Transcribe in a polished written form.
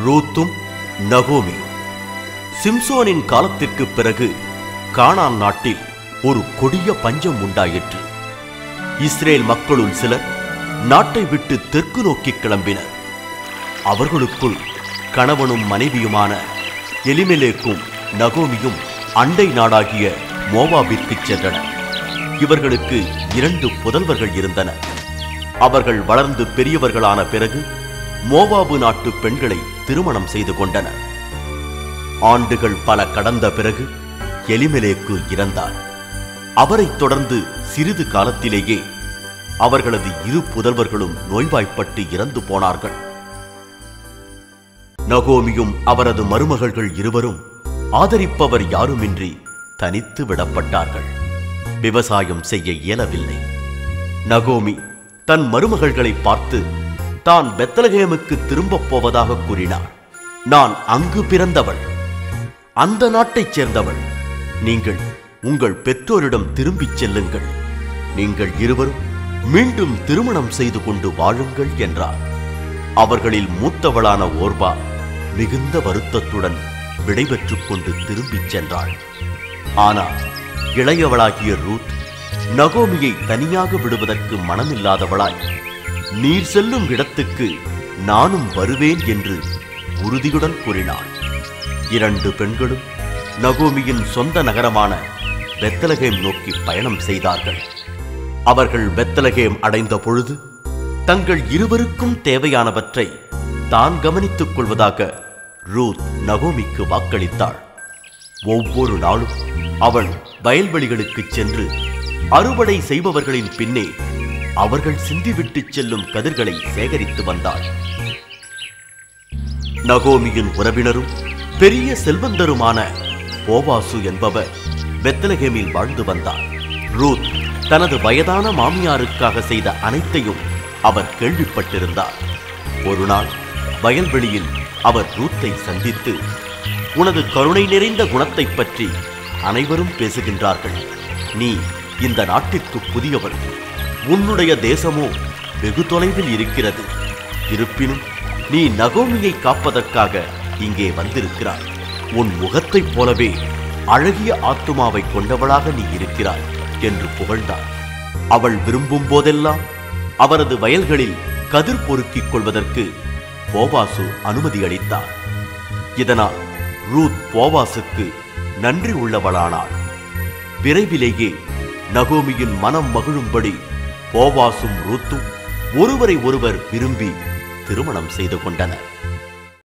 ரூத்தும் நகோமியும். சிம்சோனின் காலத்திற்கு பிறகு கானான் நாட்டில் ஒரு கொடிய பஞ்சம் உண்டாயிற்று. இஸ்ரேல் மக்களுள் சிலர் நாட்டை விட்டு தெற்கு நோக்கி கிளம்பினர். அவர்களுக்குள் கணவனும் மனைவியுமான எலிமெலேக்கும் நகோமியும் அண்டை நாடாகிய மோவாபிற்கு சென்றனர். இவர்களுக்கு 2 புதல்வர்கள் இருந்தனர். அவர்கள் வளர்ந்து பெரியவர்களான பிறகு மோவாபு நாட்டு பெண்களை திருமணம் செய்து கொண்டனர். ஆண்டுகள் பல கடந்த பிறகு எலிமெலேக்கு இறந்தார். அவரைத் தொடர்ந்து சிறிது காலத்திலேயே அவர்களது 2 புதல்வர்களும் நோய்வாய்ப்பட்டு இறந்து போனார்கள். நகோமியும் அவரது மருமகள்கள் இருவரும் ஆதரிப்பவர் யாருமின்றி தனித்து விடப்பட்டார்கள். விவசாயம் செய்ய இயலவில்லை. நகோமி தன் மருமகள்களை பார்த்து தான் பெத்லகேமுக்கு திரும்பப் போவதாக கூறினார். நான் அங்கு பிறந்தவள், அந்த நாட்டைச் சேர்ந்தவள். நீங்கள் உங்கள் பெற்றோரிடம் திரும்பிச் செல்லுங்கள். நீங்கள் இருவரும் மீண்டும் திருமணம் செய்து கொண்டு வாழுங்கள் என்றார். அவர்களில் மூத்தவளான ஓர்பா மிகுந்த வருத்தத்துடன் விடைபெற்றுக் கொண்டு திரும்பிச் சென்றாள். ஆனால் இளையவளாகிய ரூத் நகோமியை தனியாக விடுவதற்கு மனமில்லாதவளாய், நீர் செல்லும் இடத்துக்கு நானும் வருவேன் என்று உறுதியுடன் கூறினாள். 2 பெண்களும் நகோமியின் சொந்த நகரமான பெத்லகேம் நோக்கி பயணம் செய்தார்கள். அவர்கள் பெத்லகேம் அடைந்த பொழுது தங்கள் இருவருக்கும் தேவையானவற்றை தான் கவனித்துக் கொள்வதாக ரூத் நகோமிக்கு வாக்களித்தாள். ஒவ்வொரு நாளும் அவள் வயல்வெளிகளுக்கு சென்று அறுவடை செய்பவர்களின் பின்னே அவர்கள் சிந்திவிட்டு செல்லும் கதிர்களை சேகரித்து வந்தாள். நகோமியின் உறவினரும் பெரிய செல்வந்தருமான போவாசு என்பவர் பெத்லகேமில் வாழ்ந்து வந்தார். ரூத் தனது வயதான மாமியாருக்காக செய்த அனைத்தையும் அவர் கேள்விப்பட்டிருந்தார். ஒரு நாள் வயல்வெளியில் அவர் ரூத்தை சந்தித்து, உனது கருணை நிறைந்த குணத்தை பற்றி அனைவரும் பேசுகின்றார்கள். நீ இந்த நாட்டிற்கு புதியவர். உன்னுடைய தேசமோ வெகு தொலைவில் இருக்கிறது. இருப்பினும் நீ நகோமியை காப்பதற்காக இங்கே வந்திருக்கிறாய். உன் முகத்தைப் போலவே அழகிய ஆத்துமாவை கொண்டவளாக நீ இருக்கிறாய் என்று புகழ்ந்தார். அவள் விரும்பும் போதெல்லாம் அவரது வயல்களில் கதிர் பொறுக்கிக் கொள்வதற்கு போவாசு அனுமதி அளித்தார். இதனால் ரூத் போவாசுக்கு நன்றி உள்ளவளானாள். விரைவிலேயே நகோமியின் மனம் மகிழும்படி போவாசும் ரூத்தும் ஒருவரை ஒருவர் விரும்பி திருமணம் செய்து கொண்டனர்.